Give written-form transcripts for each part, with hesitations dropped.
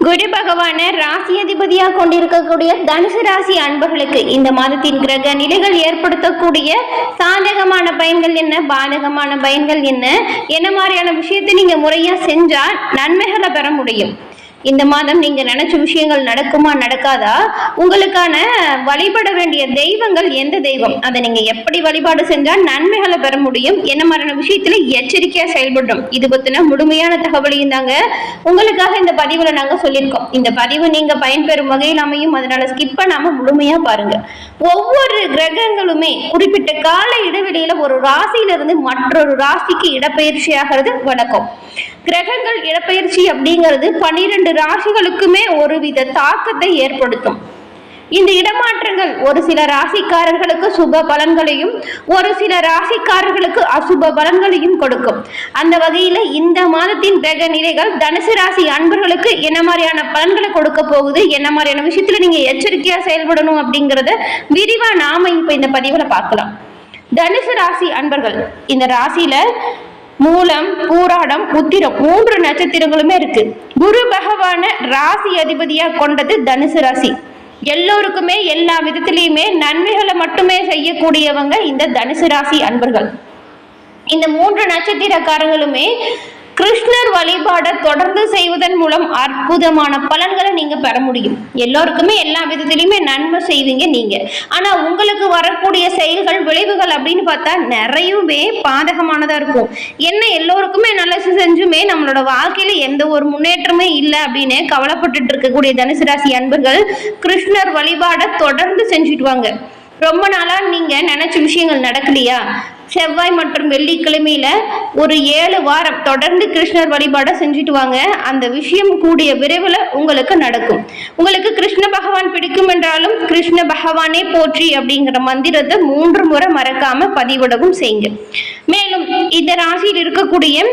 குரு பகவான ராசி அதிபதியா கொண்டிருக்கக்கூடிய தனுசு ராசி அன்பர்களுக்கு இந்த மாதத்தின் கிரக நிலைகள் ஏற்படுத்தக்கூடிய சாதகமான பயன்கள் என்ன, பாதகமான பயன்கள் என்ன மாதிரியான விஷயத்தை நீங்க முறையா செஞ்சா நன்மைகளை பெற முடியும். இந்த மாதம் நீங்க நினைச்ச விஷயங்கள் நடக்குமா நடக்காதா, உங்களுக்கான வழிபட வேண்டிய தெய்வங்கள் எந்த தெய்வம், அதை நீங்க எப்படி வழிபாடு செஞ்சா நன்மைகளை பெற முடியும், என்ன மாதிரியான விஷயத்துல எச்சரிக்கையா செயல்படும், இது பத்தின முழுமையான தகவலையும் தாங்க உங்களுக்காக இந்த பதிவுல நாங்க சொல்லியிருக்கோம். இந்த பதிவு நீங்க பயன்பெறும் வகையில் அமையும், அதனால ஸ்கிப் பண்ணாம முழுமையா பாருங்க. ஒவ்வொரு கிரகங்களுமே குறிப்பிட்ட கால இடைவெளியில ஒரு ராசியிலிருந்து மற்றொரு ராசிக்கு இடப்பெயர்ச்சி ஆகிறது வழக்கம். கிரகங்கள் இடப்பெயர்ச்சி அப்படிங்கிறது 12 ராசிகளுக்குமே ஒருவித தாக்கத்தை ஏற்படுத்தும். இந்த இடமாற்றங்கள் ஒரு சில ராசிக்காரர்களுக்கு சுப பலன்களையும் ஒரு சில ராசிக்காரர்களுக்கு அசுப பலன்களையும் கொடுக்கும். அந்த வகையில இந்த மாதத்தின் கிரக நிலைகள் தனுசு ராசி அன்பர்களுக்கு என்ன மாதிரியான பலன்களை கொடுக்க போகுது, என்ன மாதிரியான விஷயத்துல நீங்க எச்சரிக்கையா செயல்படணும் அப்படிங்கறத விரிவா நாம இப்ப இந்த பதிவுல பார்க்கலாம். தனுசு ராசி அன்பர்கள், இந்த ராசியில மூலம், பூராடம், உத்திரம் 3 நட்சத்திரங்களுமே இருக்கு. குரு பகவான ராசி அதிபதியா கொண்டது தனுசு ராசி. எல்லோருக்குமே எல்லா விதத்திலையுமே நன்மைகளை மட்டுமே செய்யக்கூடியவங்க இந்த தனுசு ராசி அன்பர்கள். இந்த 3 நட்சத்திரக்காரங்களுமே கிருஷ்ணர் வழிபாட தொடர்ந்து செய்வதன் மூலம் அற்புதமான பலன்களை நீங்க பெற முடியும். எல்லோருக்குமே எல்லா விதத்திலையுமே நன்மை செய்வீங்க நீங்க. ஆனா உங்களுக்கு வரக்கூடிய செயல்கள், விளைவுகள் அப்படின்னு பார்த்தா நிறையவே பாதகமானதா இருக்கும். என்ன எல்லோருக்குமே நல்லது செஞ்சுமே நம்மளோட வாழ்க்கையில எந்த ஒரு முன்னேற்றமே இல்லை அப்படின்னு கவலைப்பட்டுட்டு இருக்கக்கூடிய தனுசு ராசி அன்பர்கள் கிருஷ்ணர் வழிபாட தொடர்ந்து செஞ்சுட்டு வாங்க. ரொம்ப நாளா நீங்க நினைச்ச விஷயங்கள் நடக்கலையா, செவ்வாய் மற்றும் வெள்ளிக்கிழமையில ஒரு 7 வாரம் தொடர்ந்து கிருஷ்ணர் வழிபாட செஞ்சுட்டு வாங்க. அந்த விஷயம் கூடிய விரைவில் உங்களுக்கு நடக்கும். உங்களுக்கு கிருஷ்ண பகவான் பிடிக்கும் என்றாலும் கிருஷ்ண பகவானே போற்றி அப்படிங்கிற மந்திரத்தை 3 முறை மறக்காம பதிவிடவும் செய்யுங்க. மேலும் இந்த ராசியில் இருக்கக்கூடிய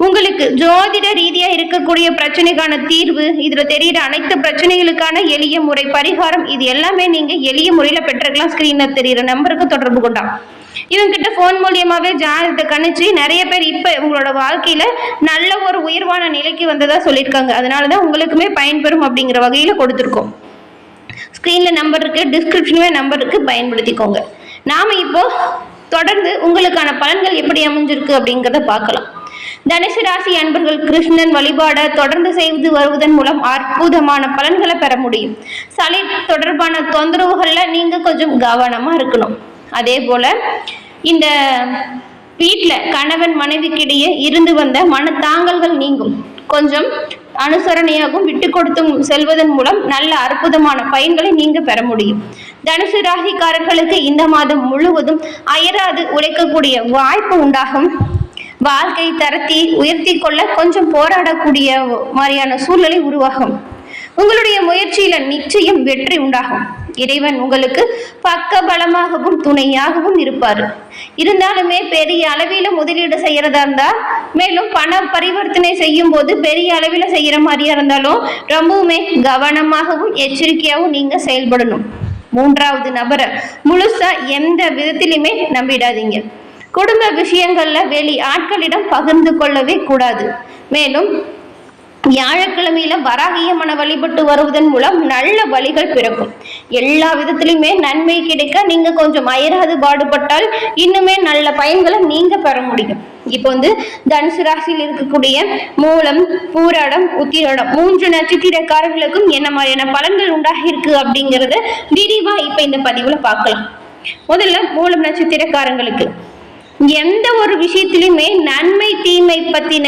உங்களுக்கு ஜோதிட ரீதியா இருக்கக்கூடிய பிரச்சனைக்கான தீர்வு, இதுல தெரிகிற அனைத்து பிரச்சனைகளுக்கான எளிய முறை பரிகாரம், இது எல்லாமே நீங்க எளிய முறையில பெற்றுக்கலாம். ஸ்கிரீன்ல தெரிகிற நம்பருக்கு தொடர்பு கொண்டா இவங்கிட்ட போன் மூலியமாவே ஜாதகத்தை கணிச்சு நிறைய பேர் இப்ப உங்களோட வாழ்க்கையில நல்ல ஒரு உயர்வான நிலைக்கு வந்ததா சொல்லியிருக்காங்க. அதனாலதான் உங்களுக்குமே பயன்பெறும் அப்படிங்கிற வகையில கொடுத்துருக்கோம். ஸ்கிரீன்ல நம்பர் இருக்கு, டிஸ்கிரிப்ஷன்ல நம்பர் இருக்கு, பயன்படுத்திக்கோங்க. நாம இப்போ தொடர்ந்து உங்களுக்கான பலன்கள் எப்படி அமைஞ்சிருக்கு அப்படிங்கிறத பார்க்கலாம். தனுசு ராசி அன்பர்கள் கிருஷ்ணன் வழிபாட தொடர்ந்து செய்து வருவதன் மூலம் அற்புதமான பலன்களை பெற முடியும். சளி தொடர்பான தொந்தரவுகள்ல நீங்க கொஞ்சம் கவனமா இருக்கணும். அதே போல இந்த வீட்டுல கணவன் மனைவிக்கிடையே இருந்து வந்த மனத்தாங்கல்கள் நீங்கும். கொஞ்சம் அனுசரணையாகவும் விட்டு கொடுத்தும் செல்வதன் மூலம் நல்ல அற்புதமான பயன்களை நீங்க பெற முடியும். தனுசு ராசிக்காரர்களுக்கு இந்த மாதம் முழுவதும் அயராது உழைக்கக்கூடிய வாய்ப்பு உண்டாகும். வாழ்க்கை தரத்தை உயர்த்தி கொள்ள கொஞ்சம் போராடக்கூடிய மாதிரியான சூழ்நிலை உருவாகும். உங்களுடைய முயற்சியில நிச்சயம் வெற்றி உண்டாகும். இறைவன் உங்களுக்கு பக்க பலமாகவும் துணையாகவும் இருப்பார். இருந்தாலுமே பெரிய அளவில முதலீடு செய்யறதா இருந்தா, மேலும் பண பரிவர்த்தனை செய்யும் போது பெரிய அளவில செய்யற மாதிரியா இருந்தாலும் ரொம்பவுமே கவனமாகவும் எச்சரிக்கையாகவும் நீங்க செயல்படணும். 3வது நபரை முழுசா எந்த விதத்திலுமே நம்பிடாதீங்க. குடும்ப விஷயங்கள்ல வெளி ஆட்களிடம் பகிர்ந்து கொள்ளவே கூடாது. மேலும் வியாழக்கிழமையில வராகியம்மனை வழிபட்டு வருவதன் மூலம் நல்ல வழிகள் பிறக்கும். எல்லா விதத்திலுமே நன்மை கிடைக்க நீங்க கொஞ்சம் அயராது பாடுபட்டால் இன்னுமே நல்ல பயன்களை நீங்க பெற முடியும். இப்போ தனுசு ராசியில் இருக்கக்கூடிய மூலம், பூராடம், உத்திராடம் 3 நட்சத்திரக்காரர்களுக்கும் என்ன மாதிரியான பலன்கள் உண்டாகி இருக்கு அப்படிங்கறத விரிவா இப்ப இந்த பதிவுல பார்க்கலாம். முதல்ல மூலம் நட்சத்திரக்காரங்களுக்கு எந்த ஒரு விஷயத்திலுமே நன்மை தீமை பத்தின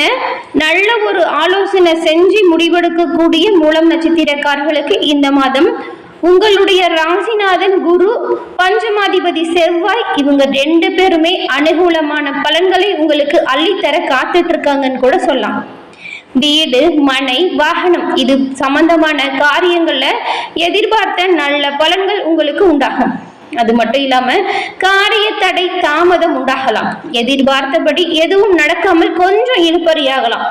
நல்ல ஒரு ஆலோசனை செஞ்சு முடிவெடுக்கக்கூடிய மூலம் நட்சத்திரக்காரர்களுக்கு இந்த மாதம் உங்களுடைய ராசிநாதன் குரு, பஞ்சமாதிபதி செவ்வாய், இவங்க 2 பேருமே அனுகூலமான பலன்களை உங்களுக்கு அள்ளித்தர காத்துட்டு இருக்காங்கன்னு கூட சொல்லலாம். வீடு, மனை, வாகனம் இது சம்பந்தமான காரியங்கள்ல எதிர்பார்த்த நல்ல பலன்கள் உங்களுக்கு உண்டாகும். அது மட்டும் இல்லாம காரிய தடை தாமதம் உண்டாகலாம். எதிர்பார்த்தபடி எதுவும் நடக்காமல் கொஞ்சம் இழுபறியாகலாம்.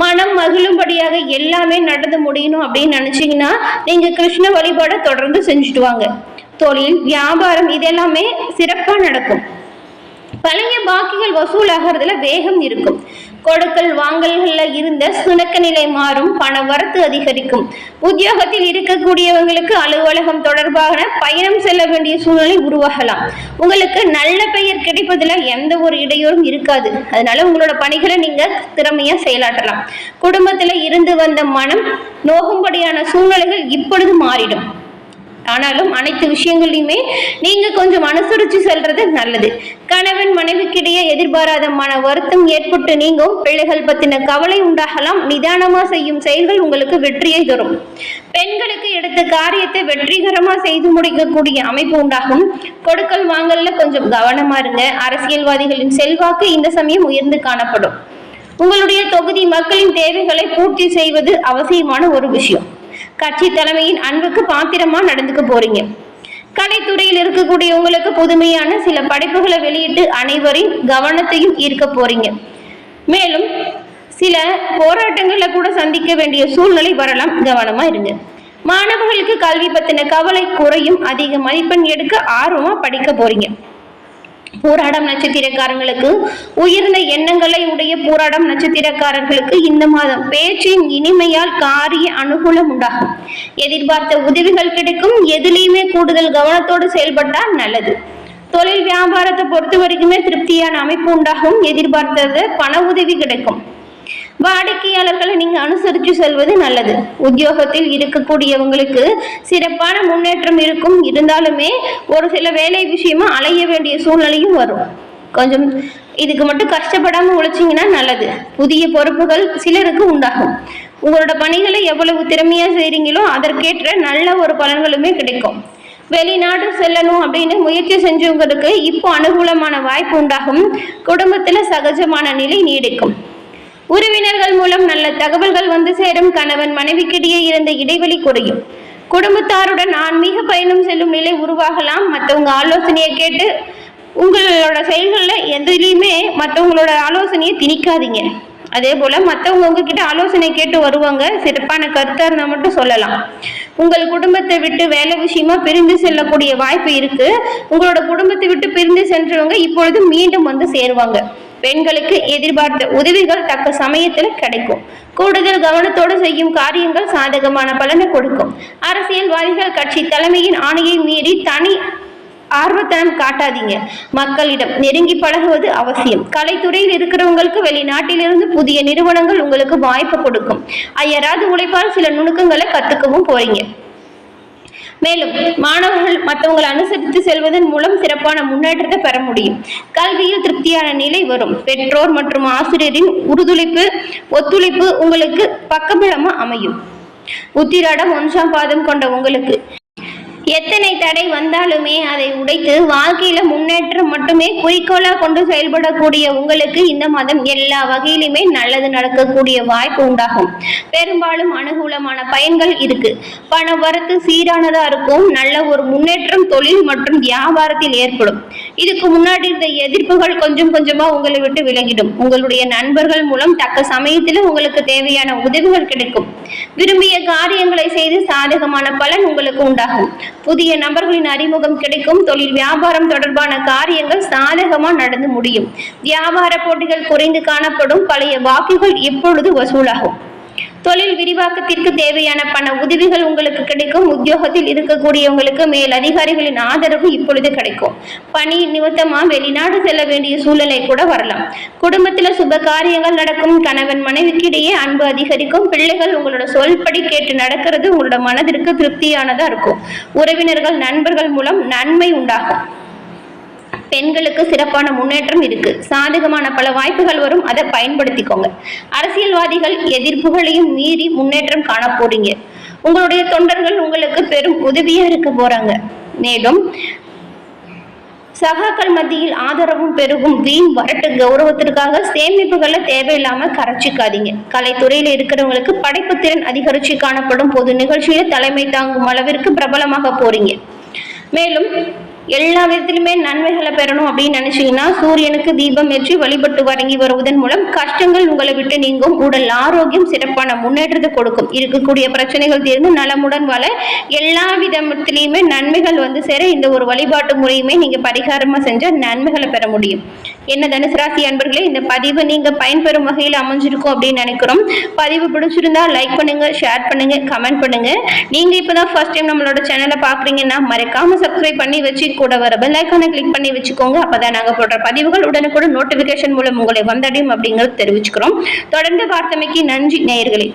மனம் மகிழும்படியாக எல்லாமே நடந்து முடியணும் அப்படின்னு நினைச்சீங்கன்னா நீங்க கிருஷ்ண வழிபாட தொடர்ந்து செஞ்சுட்டு வாங்க. தொழில், வியாபாரம் இதெல்லாமே சிறப்பா நடக்கும். பழைய பாக்கிகள் வசூலாகிறதுல வேகம் இருக்கும். கொடுக்கல் வாங்கல்கள்ல இருந்த சுணக்க நிலை மாறும். பண வரத்து அதிகரிக்கும். உத்தியோகத்தில் இருக்கக்கூடியவங்களுக்கு அலுவலகம் தொடர்பான பயணம் செல்ல வேண்டிய சூழ்நிலை உருவாகலாம். உங்களுக்கு நல்ல பெயர் கிடைப்பதுல எந்த ஒரு இடையூறும் இருக்காது. அதனால உங்களோட பணிகளை நீங்க திறமையா செயலாற்றலாம். குடும்பத்துல இருந்து வந்த மனம் நோகும்படியான சூழ்நிலைகள் இப்பொழுது மாறிடும். ஆனாலும் அனைத்து விஷயங்களையுமே நீங்க கொஞ்சம் அனுசரிச்சு செல்றது நல்லது. கணவன் மனைவிக்கிடையே எதிர்பாராத மன வருத்தம் ஏற்பட்டு நீங்கும். பிள்ளைகள் பத்தின கவலை உண்டாகலாம். நிதானமா செய்யும் செயல்கள் உங்களுக்கு வெற்றியை தரும். பெண்களுக்கு எடுத்த காரியத்தை வெற்றிகரமா செய்து முடிக்கக்கூடிய அமைப்பு உண்டாகும். கொடுக்கல் வாங்கல்ல கொஞ்சம் கவனமா இருங்க. அரசியல்வாதிகளின் செல்வாக்கு இந்த சமயம் உயர்ந்து காணப்படும். உங்களுடைய தொகுதி மக்களின் தேவைகளை பூர்த்தி செய்வது அவசியமான ஒரு விஷயம். கட்சி தலைமையின் அன்புக்கு பாத்திரமா நடந்துக்க போறீங்க. கலைத்துறையில் இருக்கக்கூடிய உங்களுக்கு புதுமையான சில படைப்புகளை வெளியிட்டு அனைவரின் கவனத்தையும் ஈர்க்க போறீங்க. மேலும் சில போராட்டங்களை கூட சந்திக்க வேண்டிய சூழ்நிலை வரலாம். கவனமா இருங்க. மாணவர்களுக்கு கல்வி பத்தின கவலை குறையும். அதிக மதிப்பெண் எடுக்க ஆர்வமா படிக்க போறீங்க. பூராடம் நட்சத்திரக்காரங்களுக்கு உயர்ந்த எண்ணங்களை உடைய பூராடம் நட்சத்திரக்காரர்களுக்கு இந்த மாதம் பேச்சின் இனிமையால் காரிய அனுகூலம் உண்டாகும். எதிர்பார்த்த உதவிகள் கிடைக்கும். எதிலையுமே கூடுதல் கவனத்தோடு செயல்பட்டால் நல்லது. தொழில் வியாபாரத்தை பொறுத்த வரைக்குமே திருப்தியான அமைப்பு உண்டாகும். எதிர்பார்த்தது பண உதவி கிடைக்கும். வாடிக்கையாளர்களை நீங்க அனுசரித்து செல்வது நல்லது. உத்தியோகத்தில் இருக்கக்கூடியவங்களுக்கு சிறப்பான முன்னேற்றம் இருக்கும். இருந்தாலுமே ஒரு சில வேலை விஷயமா அலைய வேண்டிய சூழ்நிலையும் வரும். கொஞ்சம் இதுக்கு மட்டும் கஷ்டப்படாம உழைச்சிங்கன்னா நல்லது. புதிய பொறுப்புகள் சிலருக்கு உண்டாகும். உங்களோட பணிகளை எவ்வளவு திறமையா செய்றீங்களோ அதற்கேற்ற நல்ல ஒரு பலன்களுமே கிடைக்கும். வெளிநாடு செல்லணும் அப்படின்னு முயற்சி செஞ்சவங்களுக்கு இப்போ அனுகூலமான வாய்ப்பு உண்டாகும். குடும்பத்துல சகஜமான நிலை நீடிக்கும். உறவினர்கள் மூலம் நல்ல தகவல்கள் வந்து சேரும். கணவன் மனைவிக்கிடையே இருந்த இடைவெளி குறையும். குடும்பத்தாருடன் ஆன்மீக பயணம் செல்லும் நிலை உருவாகலாம். மற்றவங்க ஆலோசனையை கேட்டு உங்களோட செயல்களில் எதுலையுமே மற்றவங்களோட ஆலோசனையை திணிக்காதீங்க. அதே போல மற்றவங்க உங்ககிட்ட ஆலோசனை கேட்டு வருவாங்க. சிறப்பான கருத்தா இருந்தால் மட்டும் சொல்லலாம். உங்கள் குடும்பத்தை விட்டு வேலை விஷயமா பிரிந்து செல்லக்கூடிய வாய்ப்பு இருக்கு. உங்களோட குடும்பத்தை விட்டு பிரிந்து சென்றவங்க இப்பொழுது மீண்டும் வந்து சேருவாங்க. பெண்களுக்கு எதிர்பார்த்த உதவிகள் தக்க சமயத்தில் கிடைக்கும். கூடுதல் கவனத்தோடு செய்யும் காரியங்கள் சாதகமான பலனை கொடுக்கும். அரசியல்வாதிகள் கட்சி தலைமையின் ஆணையை மீறி தனி ஆர்வத்தனம் காட்டாதீங்க. மக்களிடம் நெருங்கி பழகுவது அவசியம். கலைத்துறையில் இருக்கிறவங்களுக்கு வெளிநாட்டிலிருந்து புதிய நிறுவனங்கள் உங்களுக்கு வாய்ப்பு கொடுக்கும். அயராது உழைப்பால் சில நுணுக்கங்களை கத்துக்கவும் போறீங்க. மேலும் மாணவர்கள் மற்றவங்களை அனுசரித்து செல்வதன் மூலம் சிறப்பான முன்னேற்றத்தை பெற முடியும். கல்வியில் திருப்தியான நிலை வரும். பெற்றோர் மற்றும் ஆசிரியரின் ஒத்துழைப்பு உங்களுக்கு பக்கபலமா அமையும். உத்திராடம் 1ஆம் பாதம் கொண்ட உங்களுக்கு எத்தனை தடை வந்தாலுமே அதை உடைத்து வாழ்க்கையில முன்னேற்றம் மட்டுமே குறிக்கோளா கொண்டு செயல்படக்கூடிய உங்களுக்கு இந்த மாதம் எல்லா வகையிலுமே நல்லது நடக்கக்கூடிய வாய்ப்பு உண்டாகும். பெரும்பாலும் அனுகூலமான பயன்கள் இருக்கு. பண வரத்து சீரானதா இருக்கும். நல்ல ஒரு முன்னேற்றம் தொழில் மற்றும் வியாபாரத்தில் ஏற்படும். இதுக்கு முன்னாடி இருந்த எதிர்ப்புகள் கொஞ்சம் கொஞ்சமா உங்களை விட்டு விலகிடும். உங்களுடைய நண்பர்கள் மூலம் தக்க சமயத்தில் உங்களுக்கு தேவையான உதவிகள் கிடைக்கும். விரும்பிய காரியங்களை செய்து சாதகமான பலன் உங்களுக்கு உண்டாகும். புதிய நபர்களின் அறிமுகம் கிடைக்கும். தொழில் வியாபாரம் தொடர்பான காரியங்கள் சாதகமா நடந்து முடியும். வியாபார போட்டிகள் குறைந்து காணப்படும். பழைய பாக்கிகள் இப்பொழுது வசூலாகும். தொழில் விரிவாக்கத்திற்கு தேவையான பண உதவிகள் உங்களுக்கு கிடைக்கும். உத்தியோகத்தில் இருக்கக்கூடியவங்களுக்கு மேல் அதிகாரிகளின் ஆதரவு இப்பொழுது கிடைக்கும். பணி நிமித்தமா வெளிநாடு செல்ல வேண்டிய சூழ்நிலை கூட வரலாம். குடும்பத்துல சுப காரியங்கள் நடக்கும். கணவன் மனைவிக்கிடையே அன்பு அதிகரிக்கும். பிள்ளைகள் உங்களோட சொல்படி கேட்டு நடக்கிறது உங்களோட மனதிற்கு திருப்தியானதா இருக்கும். உறவினர்கள் நண்பர்கள் மூலம் நன்மை உண்டாகும். பெண்களுக்கு சிறப்பான முன்னேற்றம் இருக்கு. சாதகமான பல வாய்ப்புகள் வரும். அதை பயன்படுத்திக்கோங்க. அரசியல்வாதிகள் எதிர்ப்புகளையும் மீறி முன்னேற்றம் காண போறீங்க. உங்களுடைய தொண்டர்கள் உங்களுக்கு பெரும் உதவியா இருக்க போறாங்க. மேலும் சகாக்கள் மத்தியில் ஆதரவும் பெருகும். வீண் வரட்டு கௌரவத்திற்காக சேமிப்புகளை தேவையில்லாம கரைச்சிக்காதீங்க. கலைத்துறையில இருக்கிறவங்களுக்கு படைப்பு திறன் அதிகரிச்சு காணப்படும். பொது நிகழ்ச்சியில தலைமை தாங்கும் அளவிற்கு பிரபலமாக போறீங்க. மேலும் எல்லா விதத்திலுமே நன்மைகளை பெறணும் அப்படின்னு நினைச்சீங்கன்னா சூரியனுக்கு தீபம் ஏற்றி வழிபட்டு வணங்கி வருவதன் மூலம் கஷ்டங்கள் உங்களை விட்டு நீங்கும். உடல் ஆரோக்கியம் சிறப்பான முன்னேற்றத்தை கொடுக்கும். இருக்கக்கூடிய பிரச்சனைகள் தீர்ந்து நலமுடன் வாழ எல்லா விதத்திலையுமே நன்மைகள் வந்து சேர இந்த ஒரு வழிபாட்டு முறையுமே நீங்க பரிகாரமா செஞ்ச நன்மைகளை பெற முடியும். என்ன தனுசு ராசி அன்பர்களே, இந்த பதிவு நீங்க பயன்பெறும் வகையில் அமைஞ்சிருக்கும் அப்படின்னு நினைக்கிறோம். பதிவு பிடிச்சிருந்தா லைக் பண்ணுங்க, ஷேர் பண்ணுங்க, கமெண்ட் பண்ணுங்க. நீங்க இப்பதான் ஃபர்ஸ்ட் டைம் நம்மளோட சேனலை பாக்குறீங்கன்னா மறக்காம சப்ஸ்கிரைப் பண்ணி வச்சு கூட வர பெல் ஐகானை கிளிக் பண்ணி வச்சுக்கோங்க. அப்பதான் நாங்க போடுற பதிவுகள் உடனுக்குடன் நோட்டிபிகேஷன் மூலம் உங்களை வந்தடையும் அப்படிங்கறது தெரிவிச்சுக்கிறோம். தொடர்ந்து பார்த்தமைக்கு நன்றி நேயர்களே.